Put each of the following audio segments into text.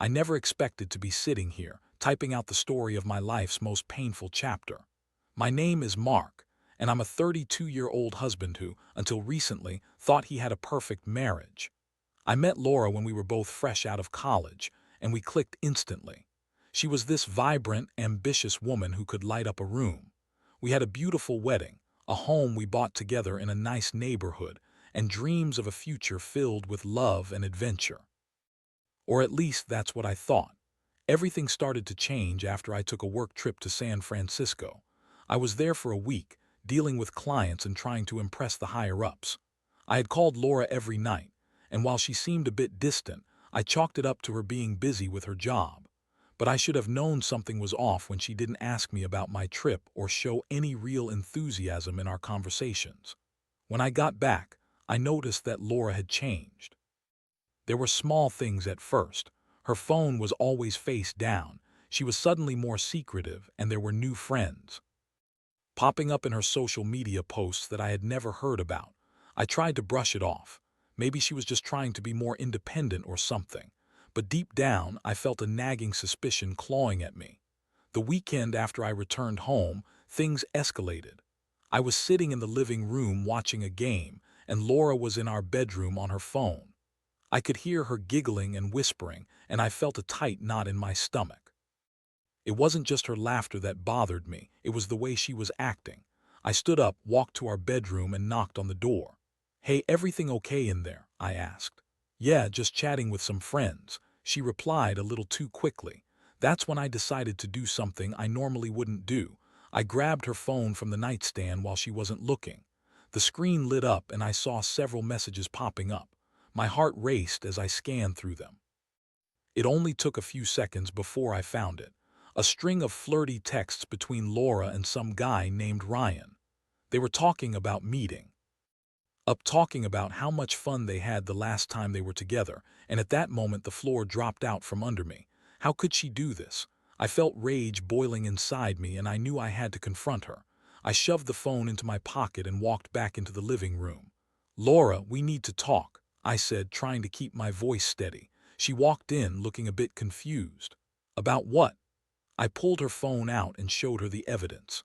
I never expected to be sitting here, typing out the story of my life's most painful chapter. My name is Mark, and I'm a 32-year-old husband who, until recently, thought he had a perfect marriage. I met Laura when we were both fresh out of college, and we clicked instantly. She was this vibrant, ambitious woman who could light up a room. We had a beautiful wedding, a home we bought together in a nice neighborhood, and dreams of a future filled with love and adventure. Or at least that's what I thought. Everything started to change after I took a work trip to San Francisco. I was there for a week, dealing with clients and trying to impress the higher-ups. I had called Laura every night, and while she seemed a bit distant, I chalked it up to her being busy with her job. But I should have known something was off when she didn't ask me about my trip or show any real enthusiasm in our conversations. When I got back, I noticed that Laura had changed. There were small things at first. Her phone was always face down. She was suddenly more secretive, and there were new friends popping up in her social media posts that I had never heard about. I tried to brush it off. Maybe she was just trying to be more independent or something. But deep down, I felt a nagging suspicion clawing at me. The weekend after I returned home, things escalated. I was sitting in the living room watching a game, and Laura was in our bedroom on her phone. I could hear her giggling and whispering, and I felt a tight knot in my stomach. It wasn't just her laughter that bothered me, it was the way she was acting. I stood up, walked to our bedroom, and knocked on the door. "Hey, everything okay in there?" I asked. "Yeah, just chatting with some friends," she replied a little too quickly. That's when I decided to do something I normally wouldn't do. I grabbed her phone from the nightstand while she wasn't looking. The screen lit up and I saw several messages popping up. My heart raced as I scanned through them. It only took a few seconds before I found it. A string of flirty texts between Laura and some guy named Ryan. They were talking about meeting up, talking about how much fun they had the last time they were together, and at that moment the floor dropped out from under me. How could she do this? I felt rage boiling inside me and I knew I had to confront her. I shoved the phone into my pocket and walked back into the living room. "Laura, we need to talk," I said, trying to keep my voice steady. She walked in, looking a bit confused. "About what?" I pulled her phone out and showed her the evidence.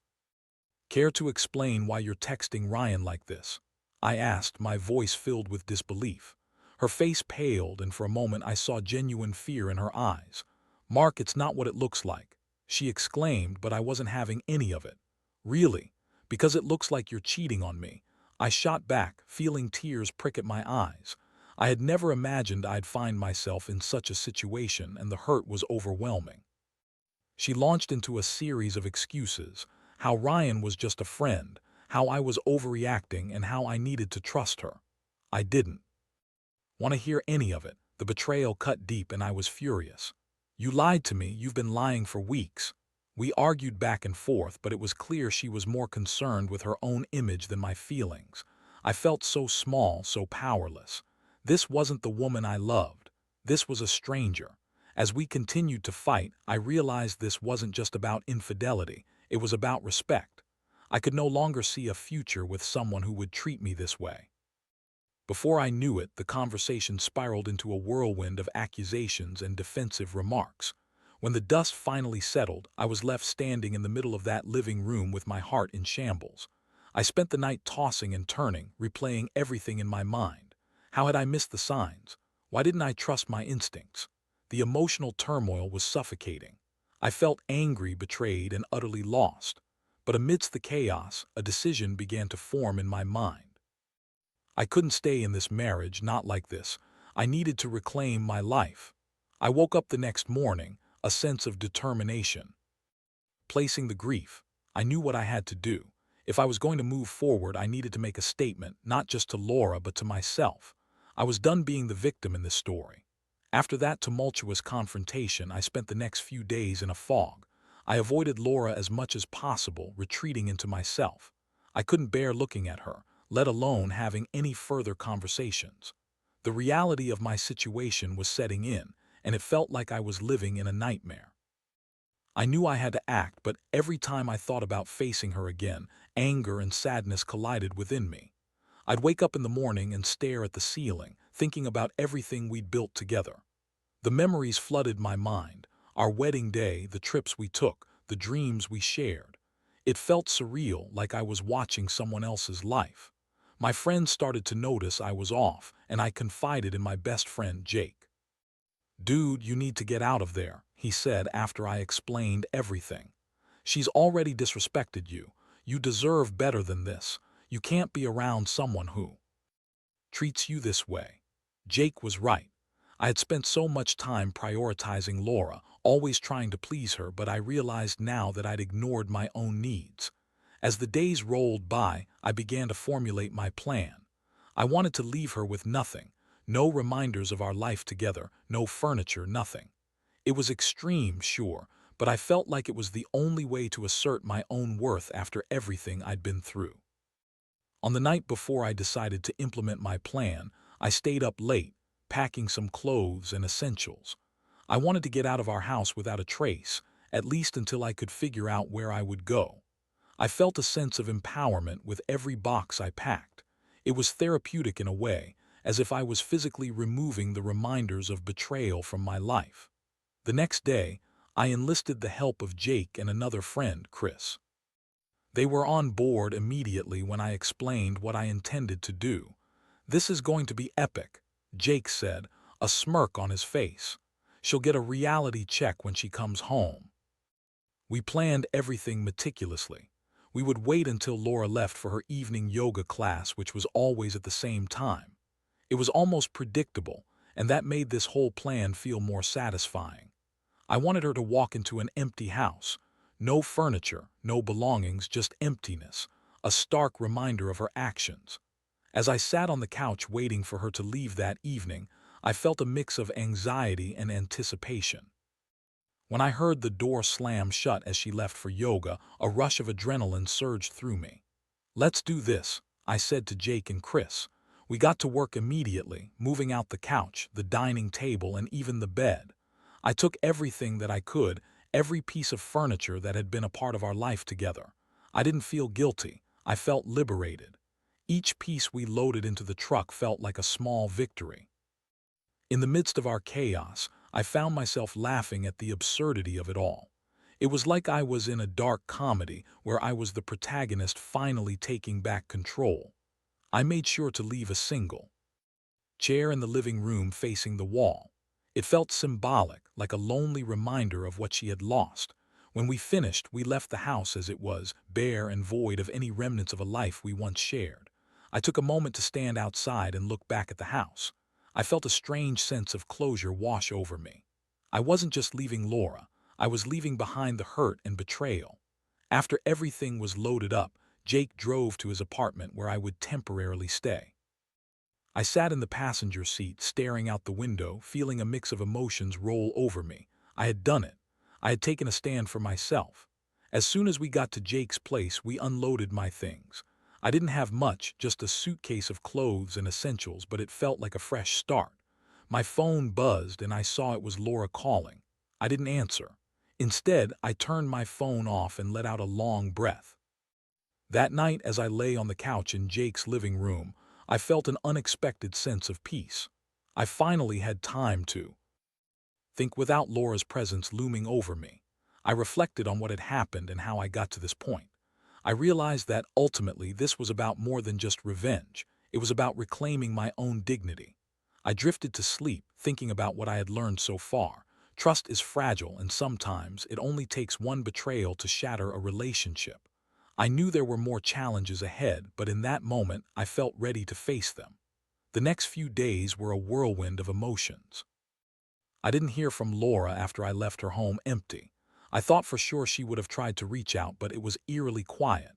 "Care to explain why you're texting Ryan like this?" I asked, my voice filled with disbelief. Her face paled, and for a moment I saw genuine fear in her eyes. "Mark, it's not what it looks like," she exclaimed, but I wasn't having any of it. "Really? Because it looks like you're cheating on me," I shot back, feeling tears prick at my eyes. I had never imagined I'd find myself in such a situation, and the hurt was overwhelming. She launched into a series of excuses, how Ryan was just a friend, how I was overreacting, and how I needed to trust her. I didn't want to hear any of it. The betrayal cut deep and I was furious. "You lied to me, you've been lying for weeks." We argued back and forth, but it was clear she was more concerned with her own image than my feelings. I felt so small, so powerless. This wasn't the woman I loved. This was a stranger. As we continued to fight, I realized this wasn't just about infidelity, it was about respect. I could no longer see a future with someone who would treat me this way. Before I knew it, the conversation spiraled into a whirlwind of accusations and defensive remarks. When the dust finally settled, I was left standing in the middle of that living room with my heart in shambles. I spent the night tossing and turning, replaying everything in my mind. How had I missed the signs? Why didn't I trust my instincts? The emotional turmoil was suffocating. I felt angry, betrayed, and utterly lost. But amidst the chaos, a decision began to form in my mind. I couldn't stay in this marriage, not like this. I needed to reclaim my life. I woke up the next morning, a sense of determination. Placing the grief, I knew what I had to do. If I was going to move forward, I needed to make a statement, not just to Laura, but to myself. I was done being the victim in this story. After that tumultuous confrontation, I spent the next few days in a fog. I avoided Laura as much as possible, retreating into myself. I couldn't bear looking at her, let alone having any further conversations. The reality of my situation was setting in, and it felt like I was living in a nightmare. I knew I had to act, but every time I thought about facing her again, anger and sadness collided within me. I'd wake up in the morning and stare at the ceiling, thinking about everything we'd built together. The memories flooded my mind. Our wedding day, the trips we took, the dreams we shared. It felt surreal, like I was watching someone else's life. My friends started to notice I was off, and I confided in my best friend, Jake. "Dude, you need to get out of there," he said after I explained everything. "She's already disrespected you. You deserve better than this. You can't be around someone who treats you this way." Jake was right. I had spent so much time prioritizing Laura, always trying to please her, but I realized now that I'd ignored my own needs. As the days rolled by, I began to formulate my plan. I wanted to leave her with nothing, no reminders of our life together, no furniture, nothing. It was extreme, sure, but I felt like it was the only way to assert my own worth after everything I'd been through. On the night before I decided to implement my plan, I stayed up late, packing some clothes and essentials. I wanted to get out of our house without a trace, at least until I could figure out where I would go. I felt a sense of empowerment with every box I packed. It was therapeutic in a way, as if I was physically removing the reminders of betrayal from my life. The next day, I enlisted the help of Jake and another friend, Chris. They were on board immediately when I explained what I intended to do. "This is going to be epic," Jake said, a smirk on his face. "She'll get a reality check when she comes home." We planned everything meticulously. We would wait until Laura left for her evening yoga class, which was always at the same time. It was almost predictable, and that made this whole plan feel more satisfying. I wanted her to walk into an empty house. No furniture, no belongings, just emptiness, a stark reminder of her actions. As I sat on the couch waiting for her to leave that evening, I felt a mix of anxiety and anticipation. When I heard the door slam shut as she left for yoga, a rush of adrenaline surged through me. "Let's do this," I said to Jake and Chris. We got to work immediately, moving out the couch, the dining table, and even the bed. I took everything that I could, every piece of furniture that had been a part of our life together. I didn't feel guilty. I felt liberated. Each piece we loaded into the truck felt like a small victory. In the midst of our chaos, I found myself laughing at the absurdity of it all. It was like I was in a dark comedy where I was the protagonist finally taking back control. I made sure to leave a single chair in the living room facing the wall. It felt symbolic, like a lonely reminder of what she had lost. When we finished, we left the house as it was, bare and void of any remnants of a life we once shared. I took a moment to stand outside and look back at the house. I felt a strange sense of closure wash over me. I wasn't just leaving Laura. I was leaving behind the hurt and betrayal. After everything was loaded up, Jake drove to his apartment where I would temporarily stay. I sat in the passenger seat, staring out the window, feeling a mix of emotions roll over me. I had done it. I had taken a stand for myself. As soon as we got to Jake's place, we unloaded my things. I didn't have much, just a suitcase of clothes and essentials, but it felt like a fresh start. My phone buzzed and I saw it was Laura calling. I didn't answer. Instead, I turned my phone off and let out a long breath. That night, as I lay on the couch in Jake's living room, I felt an unexpected sense of peace. I finally had time to think without Laura's presence looming over me. I reflected on what had happened and how I got to this point. I realized that ultimately this was about more than just revenge. It was about reclaiming my own dignity. I drifted to sleep, thinking about what I had learned so far. Trust is fragile, and sometimes it only takes one betrayal to shatter a relationship. I knew there were more challenges ahead, but in that moment I felt ready to face them. The next few days were a whirlwind of emotions. I didn't hear from Laura after I left her home empty. I thought for sure she would have tried to reach out, but it was eerily quiet.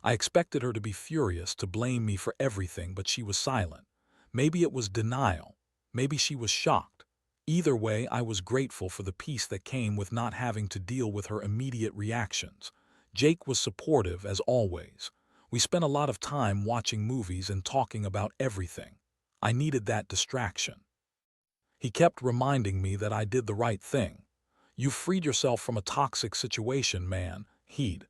I expected her to be furious, to blame me for everything, but she was silent. Maybe it was denial. Maybe she was shocked. Either way, I was grateful for the peace that came with not having to deal with her immediate reactions. Jake was supportive, as always. We spent a lot of time watching movies and talking about everything. I needed that distraction. He kept reminding me that I did the right thing. "You freed yourself from a toxic situation, man," he'd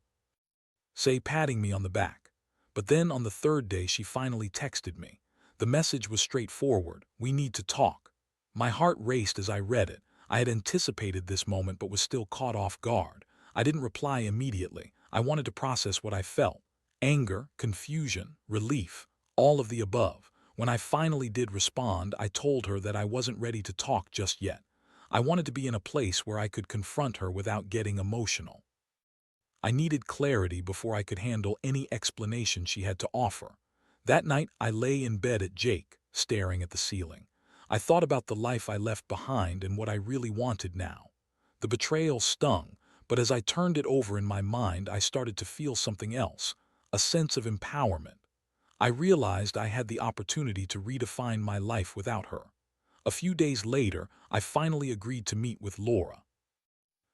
say, patting me on the back. But then on the third day she finally texted me. The message was straightforward: "We need to talk." My heart raced as I read it. I had anticipated this moment but was still caught off guard. I didn't reply immediately. I wanted to process what I felt. Anger, confusion, relief, all of the above. When I finally did respond, I told her that I wasn't ready to talk just yet. I wanted to be in a place where I could confront her without getting emotional. I needed clarity before I could handle any explanation she had to offer. That night, I lay in bed at Jake, staring at the ceiling. I thought about the life I left behind and what I really wanted now. The betrayal stung, but as I turned it over in my mind, I started to feel something else, a sense of empowerment. I realized I had the opportunity to redefine my life without her. A few days later, I finally agreed to meet with Laura.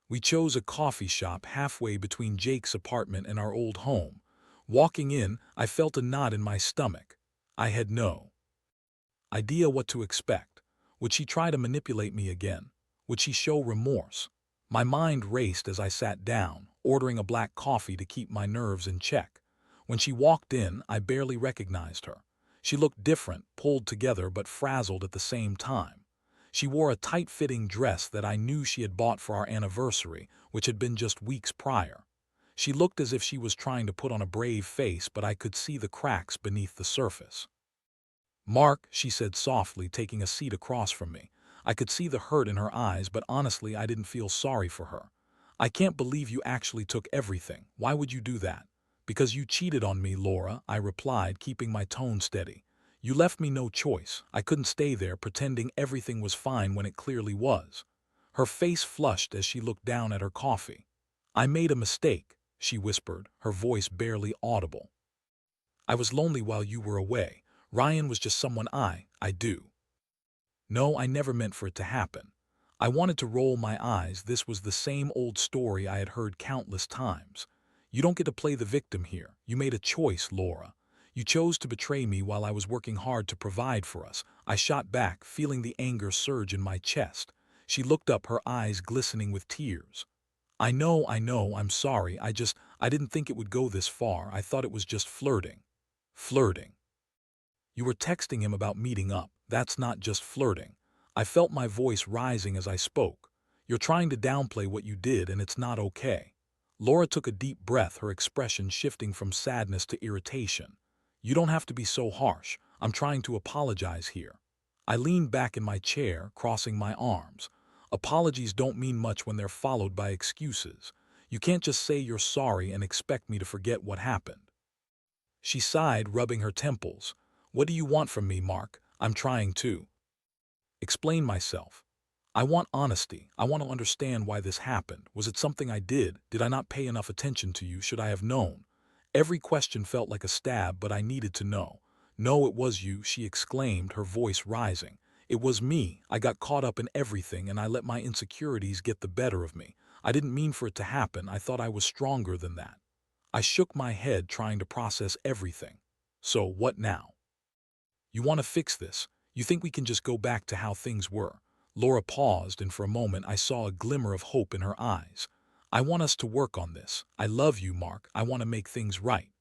We chose a coffee shop halfway between Jake's apartment and our old home. Walking in, I felt a knot in my stomach. I had no idea what to expect. Would she try to manipulate me again? Would she show remorse? My mind raced as I sat down, ordering a black coffee to keep my nerves in check. When she walked in, I barely recognized her. She looked different, pulled together but frazzled at the same time. She wore a tight-fitting dress that I knew she had bought for our anniversary, which had been just weeks prior. She looked as if she was trying to put on a brave face, but I could see the cracks beneath the surface. "Mark," she said softly, taking a seat across from me. I could see the hurt in her eyes, but honestly, I didn't feel sorry for her. "I can't believe you actually took everything. Why would you do that?" "Because you cheated on me, Laura," I replied, keeping my tone steady. "You left me no choice. I couldn't stay there pretending everything was fine when it clearly was." Her face flushed as she looked down at her coffee. "I made a mistake," she whispered, her voice barely audible. "I was lonely while you were away. Ryan was just someone I do. No, I never meant for it to happen." I wanted to roll my eyes. This was the same old story I had heard countless times. "You don't get to play the victim here. You made a choice, Laura. You chose to betray me while I was working hard to provide for us." I shot back, feeling the anger surge in my chest. She looked up, her eyes glistening with tears. I know, I'm sorry. I didn't think it would go this far. I thought it was just flirting." "Flirting? You were texting him about meeting up. That's not just flirting." I felt my voice rising as I spoke. "You're trying to downplay what you did, and it's not okay." Laura took a deep breath, her expression shifting from sadness to irritation. "You don't have to be so harsh. I'm trying to apologize here." I leaned back in my chair, crossing my arms. Apologies don't mean much when they're followed by excuses. You can't just say you're sorry and expect me to forget what happened. She sighed, rubbing her temples. "What do you want from me, Mark? I'm trying to explain myself. I want honesty. I want to understand why this happened. Was it something I did? Did I not pay enough attention to you? Should I have known?" Every question felt like a stab, but I needed to know. "No, it was you," she exclaimed, her voice rising. "It was me. I got caught up in everything, and I let my insecurities get the better of me. I didn't mean for it to happen. I thought I was stronger than that." I shook my head, trying to process everything. "So, what now? You want to fix this? You think we can just go back to how things were?" Laura paused, and for a moment I saw a glimmer of hope in her eyes. "I want us to work on this. I love you, Mark. I want to make things right."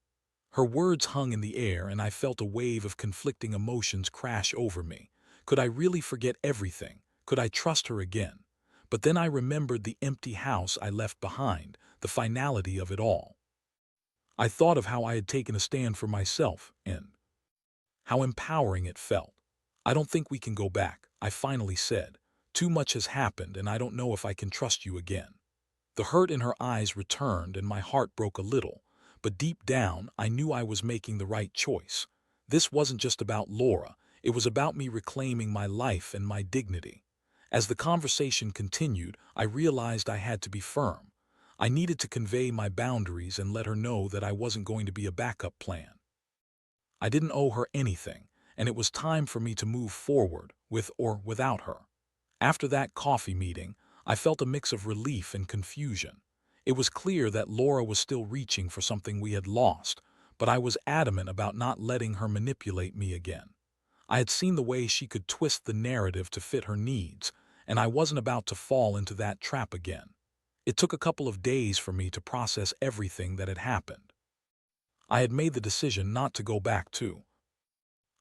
Her words hung in the air, and I felt a wave of conflicting emotions crash over me. Could I really forget everything? Could I trust her again? But then I remembered the empty house I left behind, the finality of it all. I thought of how I had taken a stand for myself, and how empowering it felt. "I don't think we can go back," I finally said. "Too much has happened, and I don't know if I can trust you again." The hurt in her eyes returned, and my heart broke a little. But deep down, I knew I was making the right choice. This wasn't just about Laura. It was about me reclaiming my life and my dignity. As the conversation continued, I realized I had to be firm. I needed to convey my boundaries and let her know that I wasn't going to be a backup plan. I didn't owe her anything, and it was time for me to move forward, with or without her. After that coffee meeting, I felt a mix of relief and confusion. It was clear that Laura was still reaching for something we had lost, but I was adamant about not letting her manipulate me again. I had seen the way she could twist the narrative to fit her needs, and I wasn't about to fall into that trap again. It took a couple of days for me to process everything that had happened. I had made the decision not to go back to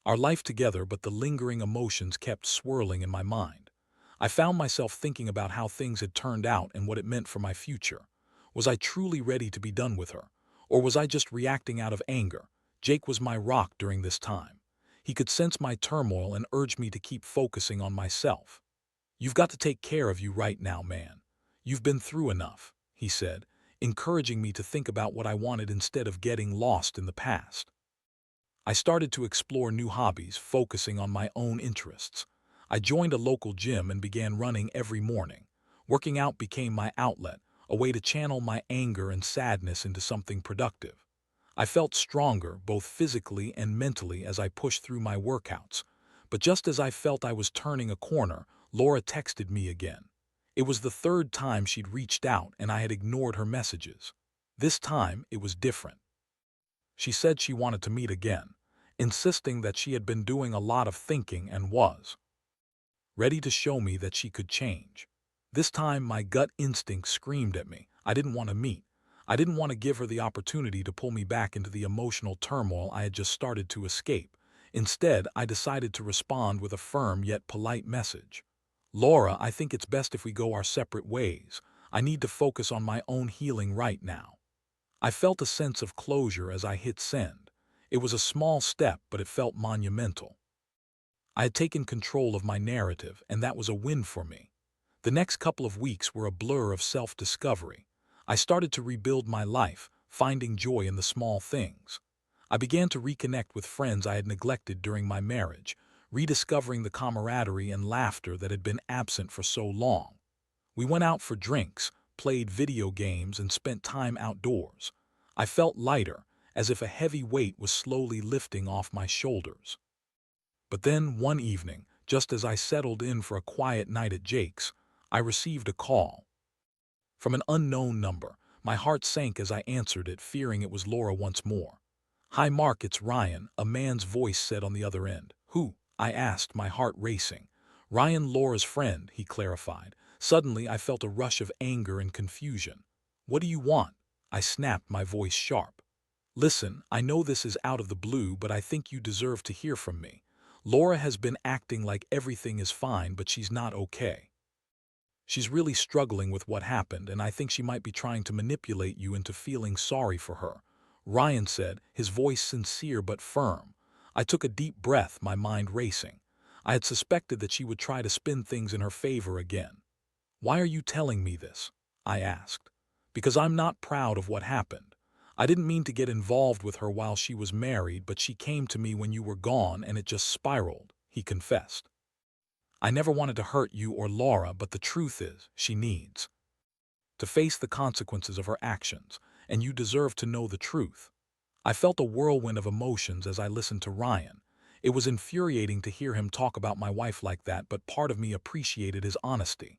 our life together, but the lingering emotions kept swirling in my mind. I found myself thinking about how things had turned out and what it meant for my future. Was I truly ready to be done with her? Or was I just reacting out of anger? Jake was my rock during this time. He could sense my turmoil and urge me to keep focusing on myself. "You've got to take care of you right now, man. You've been through enough," he said, encouraging me to think about what I wanted instead of getting lost in the past. I started to explore new hobbies, focusing on my own interests. I joined a local gym and began running every morning. Working out became my outlet, a way to channel my anger and sadness into something productive. I felt stronger, both physically and mentally, as I pushed through my workouts. But just as I felt I was turning a corner, Laura texted me again. It was the third time she'd reached out and I had ignored her messages. This time, it was different. She said she wanted to meet again, insisting that she had been doing a lot of thinking and was ready to show me that she could change. This time, my gut instinct screamed at me. I didn't want to meet. I didn't want to give her the opportunity to pull me back into the emotional turmoil I had just started to escape. Instead, I decided to respond with a firm yet polite message. "Laura, I think it's best if we go our separate ways. I need to focus on my own healing right now." I felt a sense of closure as I hit send. It was a small step, but it felt monumental. I had taken control of my narrative, and that was a win for me. The next couple of weeks were a blur of self-discovery. I started to rebuild my life, finding joy in the small things. I began to reconnect with friends I had neglected during my marriage, rediscovering the camaraderie and laughter that had been absent for so long. We went out for drinks, played video games, and spent time outdoors. I felt lighter, as if a heavy weight was slowly lifting off my shoulders. But then, one evening, just as I settled in for a quiet night at Jake's, I received a call. From an unknown number, my heart sank as I answered it, fearing it was Laura once more. "Hi Mark, it's Ryan," a man's voice said on the other end. "Who?" I asked, my heart racing. "Ryan, Laura's friend," he clarified. Suddenly, I felt a rush of anger and confusion. "What do you want?" I snapped, my voice sharp. "Listen, I know this is out of the blue, but I think you deserve to hear from me. Laura has been acting like everything is fine, but she's not okay. She's really struggling with what happened, and I think she might be trying to manipulate you into feeling sorry for her," Ryan said, his voice sincere but firm. I took a deep breath, my mind racing. I had suspected that she would try to spin things in her favor again. "Why are you telling me this?" I asked. "Because I'm not proud of what happened. I didn't mean to get involved with her while she was married, but she came to me when you were gone and it just spiraled," he confessed. "I never wanted to hurt you or Laura, but the truth is, she needs to face the consequences of her actions, and you deserve to know the truth." I felt a whirlwind of emotions as I listened to Ryan. It was infuriating to hear him talk about my wife like that, but part of me appreciated his honesty.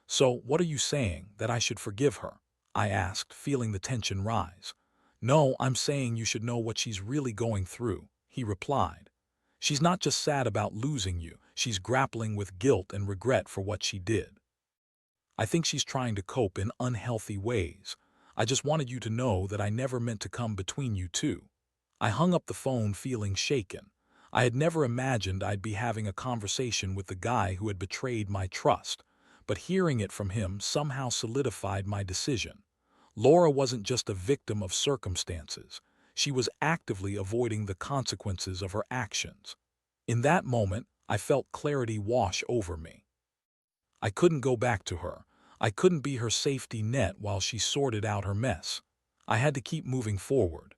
"So, what are you saying, that I should forgive her?" I asked, feeling the tension rise. "No, I'm saying you should know what she's really going through," he replied. "She's not just sad about losing you, she's grappling with guilt and regret for what she did. I think she's trying to cope in unhealthy ways. I just wanted you to know that I never meant to come between you two." I hung up the phone feeling shaken. I had never imagined I'd be having a conversation with the guy who had betrayed my trust, but hearing it from him somehow solidified my decision. Laura wasn't just a victim of circumstances. She was actively avoiding the consequences of her actions. In that moment, I felt clarity wash over me. I couldn't go back to her. I couldn't be her safety net while she sorted out her mess. I had to keep moving forward.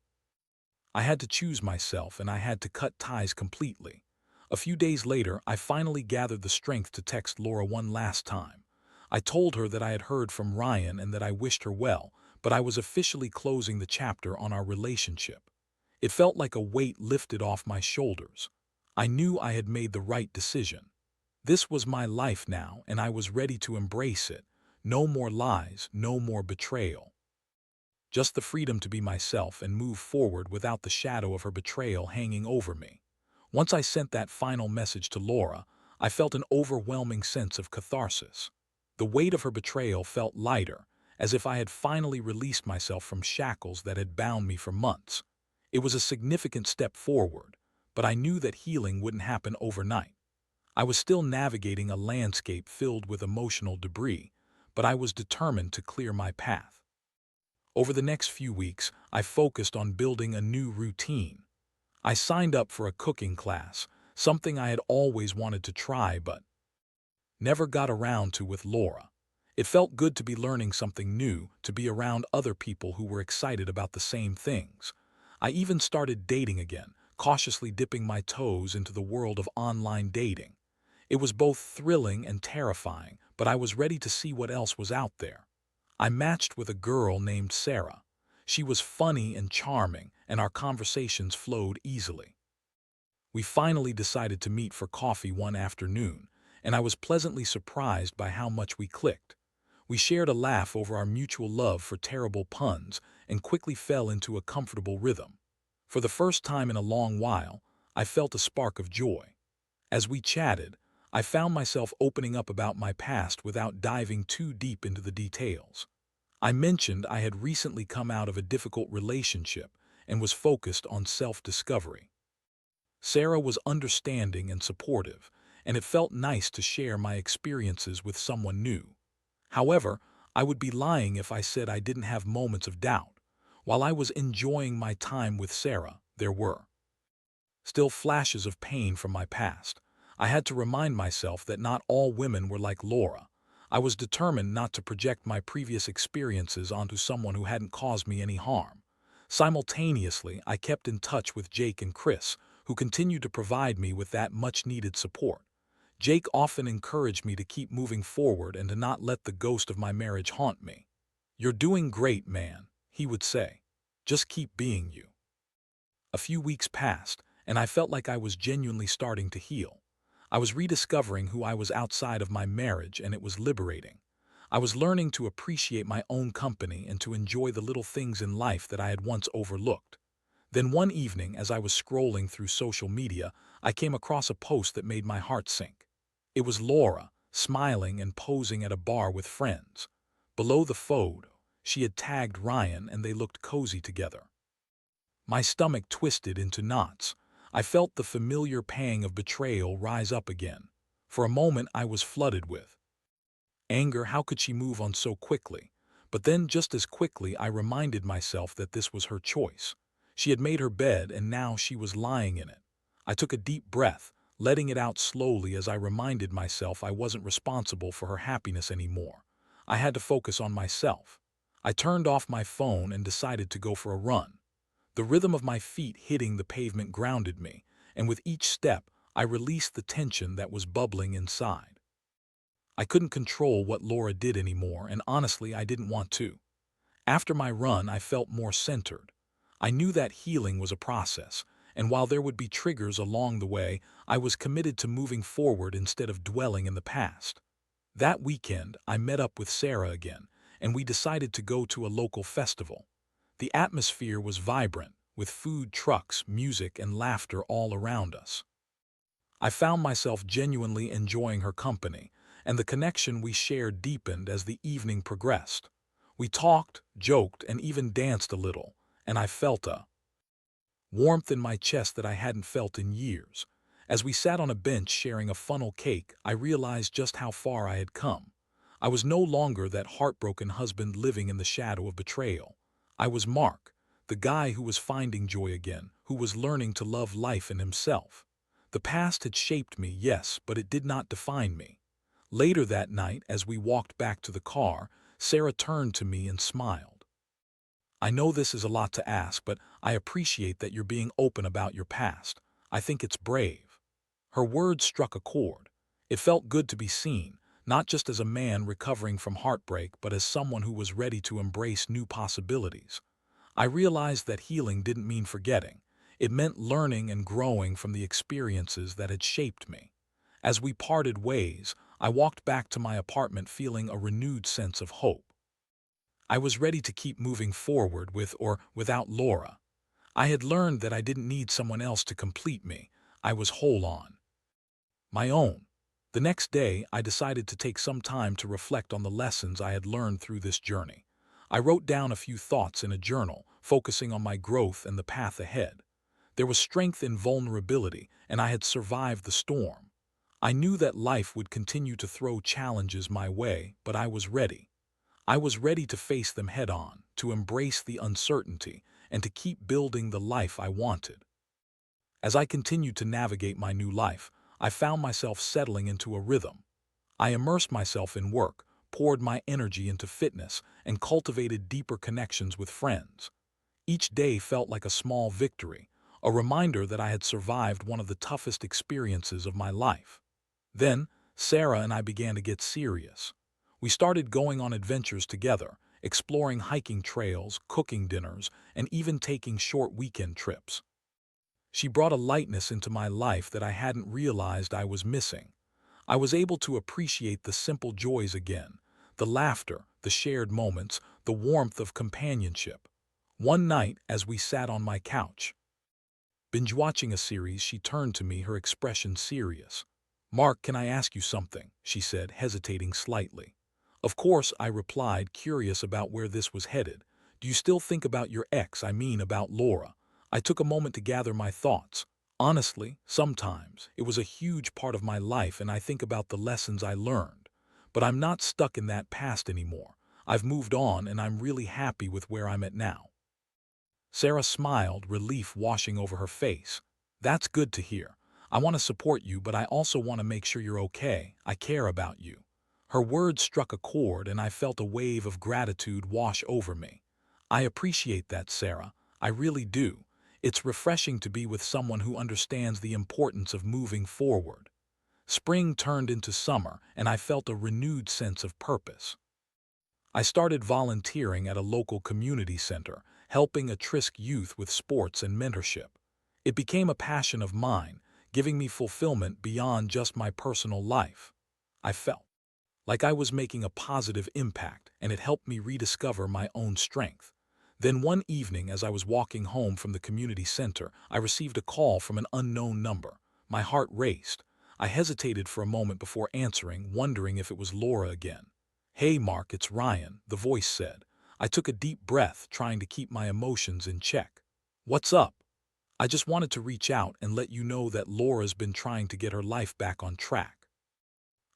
I had to choose myself, and I had to cut ties completely. A few days later, I finally gathered the strength to text Laura one last time. I told her that I had heard from Ryan and that I wished her well, but I was officially closing the chapter on our relationship. It felt like a weight lifted off my shoulders. I knew I had made the right decision. This was my life now, and I was ready to embrace it. No more lies, no more betrayal. Just the freedom to be myself and move forward without the shadow of her betrayal hanging over me. Once I sent that final message to Laura, I felt an overwhelming sense of catharsis. The weight of her betrayal felt lighter, as if I had finally released myself from shackles that had bound me for months. It was a significant step forward, but I knew that healing wouldn't happen overnight. I was still navigating a landscape filled with emotional debris, but I was determined to clear my path. Over the next few weeks, I focused on building a new routine. I signed up for a cooking class, something I had always wanted to try but never got around to with Laura. It felt good to be learning something new, to be around other people who were excited about the same things. I even started dating again, cautiously dipping my toes into the world of online dating. It was both thrilling and terrifying, but I was ready to see what else was out there. I matched with a girl named Sarah. She was funny and charming, and our conversations flowed easily. We finally decided to meet for coffee one afternoon, and I was pleasantly surprised by how much we clicked. We shared a laugh over our mutual love for terrible puns and quickly fell into a comfortable rhythm. For the first time in a long while, I felt a spark of joy. As we chatted, I found myself opening up about my past without diving too deep into the details. I mentioned I had recently come out of a difficult relationship and was focused on self-discovery. Sarah was understanding and supportive, and it felt nice to share my experiences with someone new. However, I would be lying if I said I didn't have moments of doubt. While I was enjoying my time with Sarah, there were still flashes of pain from my past. I had to remind myself that not all women were like Laura. I was determined not to project my previous experiences onto someone who hadn't caused me any harm. Simultaneously, I kept in touch with Jake and Chris, who continued to provide me with that much-needed support. Jake often encouraged me to keep moving forward and to not let the ghost of my marriage haunt me. "You're doing great, man," he would say. "Just keep being you." A few weeks passed, and I felt like I was genuinely starting to heal. I was rediscovering who I was outside of my marriage, and it was liberating. I was learning to appreciate my own company and to enjoy the little things in life that I had once overlooked. Then one evening, as I was scrolling through social media, I came across a post that made my heart sink. It was Laura, smiling and posing at a bar with friends. Below the photo, she had tagged Ryan and they looked cozy together. My stomach twisted into knots. I felt the familiar pang of betrayal rise up again. For a moment I was flooded with anger. How could she move on so quickly? But then just as quickly I reminded myself that this was her choice. She had made her bed and now she was lying in it. I took a deep breath, letting it out slowly as I reminded myself I wasn't responsible for her happiness anymore. I had to focus on myself. I turned off my phone and decided to go for a run. The rhythm of my feet hitting the pavement grounded me, and with each step, I released the tension that was bubbling inside. I couldn't control what Laura did anymore, and honestly, I didn't want to. After my run, I felt more centered. I knew that healing was a process, and while there would be triggers along the way, I was committed to moving forward instead of dwelling in the past. That weekend, I met up with Sarah again, and we decided to go to a local festival. The atmosphere was vibrant, with food trucks, music, and laughter all around us. I found myself genuinely enjoying her company, and the connection we shared deepened as the evening progressed. We talked, joked, and even danced a little, and I felt a warmth in my chest that I hadn't felt in years. As we sat on a bench sharing a funnel cake, I realized just how far I had come. I was no longer that heartbroken husband living in the shadow of betrayal. I was Mark, the guy who was finding joy again, who was learning to love life and himself. The past had shaped me, yes, but it did not define me. Later that night, as we walked back to the car, Sarah turned to me and smiled. "I know this is a lot to ask, but I appreciate that you're being open about your past. I think it's brave." Her words struck a chord. It felt good to be seen, not just as a man recovering from heartbreak, but as someone who was ready to embrace new possibilities. I realized that healing didn't mean forgetting. It meant learning and growing from the experiences that had shaped me. As we parted ways, I walked back to my apartment feeling a renewed sense of hope. I was ready to keep moving forward with or without Laura. I had learned that I didn't need someone else to complete me. I was whole on my own. The next day, I decided to take some time to reflect on the lessons I had learned through this journey. I wrote down a few thoughts in a journal, focusing on my growth and the path ahead. There was strength in vulnerability, and I had survived the storm. I knew that life would continue to throw challenges my way, but I was ready. I was ready to face them head on, to embrace the uncertainty, and to keep building the life I wanted. As I continued to navigate my new life, I found myself settling into a rhythm. I immersed myself in work, poured my energy into fitness, and cultivated deeper connections with friends. Each day felt like a small victory, a reminder that I had survived one of the toughest experiences of my life. Then, Sarah and I began to get serious. We started going on adventures together, exploring hiking trails, cooking dinners, and even taking short weekend trips. She brought a lightness into my life that I hadn't realized I was missing. I was able to appreciate the simple joys again, the laughter, the shared moments, the warmth of companionship. One night, as we sat on my couch, binge-watching a series, she turned to me, her expression serious. "Mark, can I ask you something?" she said, hesitating slightly. "Of course," I replied, curious about where this was headed. "Do you still think about your ex, I mean about Laura?" I took a moment to gather my thoughts. Honestly, sometimes. It was a huge part of my life, and I think about the lessons I learned. But I'm not stuck in that past anymore. I've moved on, and I'm really happy with where I'm at now. Sarah smiled, relief washing over her face. "That's good to hear. I want to support you, but I also want to make sure you're okay. I care about you." Her words struck a chord, and I felt a wave of gratitude wash over me. "I appreciate that, Sarah. I really do. It's refreshing to be with someone who understands the importance of moving forward." Spring turned into summer, and I felt a renewed sense of purpose. I started volunteering at a local community center, helping at-risk youth with sports and mentorship. It became a passion of mine, giving me fulfillment beyond just my personal life. I felt like I was making a positive impact, and it helped me rediscover my own strength. Then one evening, as I was walking home from the community center, I received a call from an unknown number. My heart raced. I hesitated for a moment before answering, wondering if it was Laura again. "Hey, Mark, it's Ryan," the voice said. I took a deep breath, trying to keep my emotions in check. "What's up?" "I just wanted to reach out and let you know that Laura's been trying to get her life back on track."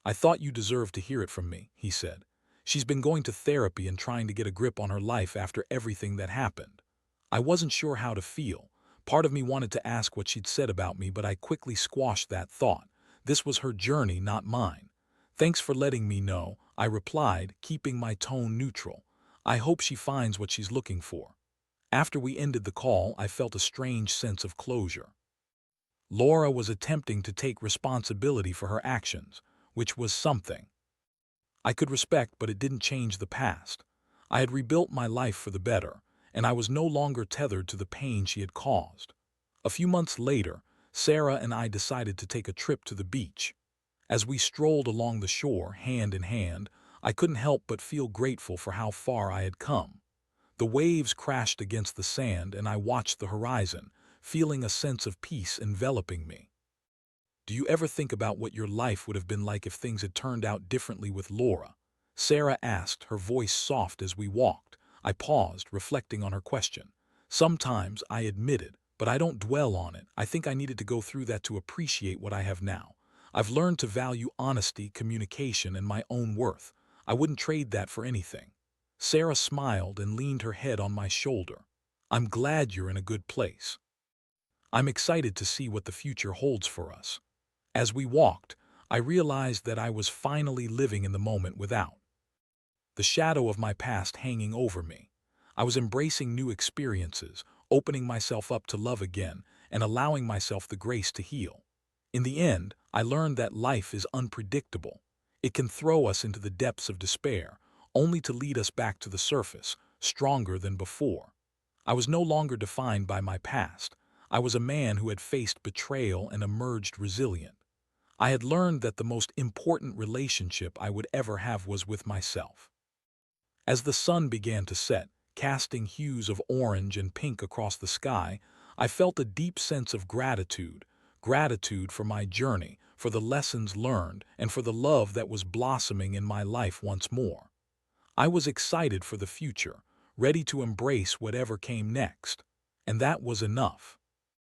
"I thought you deserved to hear it from me," he said. "She's been going to therapy and trying to get a grip on her life after everything that happened." I wasn't sure how to feel. Part of me wanted to ask what she'd said about me, but I quickly squashed that thought. This was her journey, not mine. "Thanks for letting me know," I replied, keeping my tone neutral. "I hope she finds what she's looking for." After we ended the call, I felt a strange sense of closure. Laura was attempting to take responsibility for her actions, which was something I could respect, but it didn't change the past. I had rebuilt my life for the better, and I was no longer tethered to the pain she had caused. A few months later, Sarah and I decided to take a trip to the beach. As we strolled along the shore, hand in hand, I couldn't help but feel grateful for how far I had come. The waves crashed against the sand, and I watched the horizon, feeling a sense of peace enveloping me. "Do you ever think about what your life would have been like if things had turned out differently with Laura?" Sarah asked, her voice soft as we walked. I paused, reflecting on her question. "Sometimes," I admitted, "but I don't dwell on it. I think I needed to go through that to appreciate what I have now. I've learned to value honesty, communication, and my own worth. I wouldn't trade that for anything." Sarah smiled and leaned her head on my shoulder. "I'm glad you're in a good place. I'm excited to see what the future holds for us." As we walked, I realized that I was finally living in the moment without the shadow of my past hanging over me. I was embracing new experiences, opening myself up to love again, and allowing myself the grace to heal. In the end, I learned that life is unpredictable. It can throw us into the depths of despair, only to lead us back to the surface, stronger than before. I was no longer defined by my past. I was a man who had faced betrayal and emerged resilient. I had learned that the most important relationship I would ever have was with myself. As the sun began to set, casting hues of orange and pink across the sky, I felt a deep sense of gratitude, gratitude for my journey, for the lessons learned, and for the love that was blossoming in my life once more. I was excited for the future, ready to embrace whatever came next, and that was enough.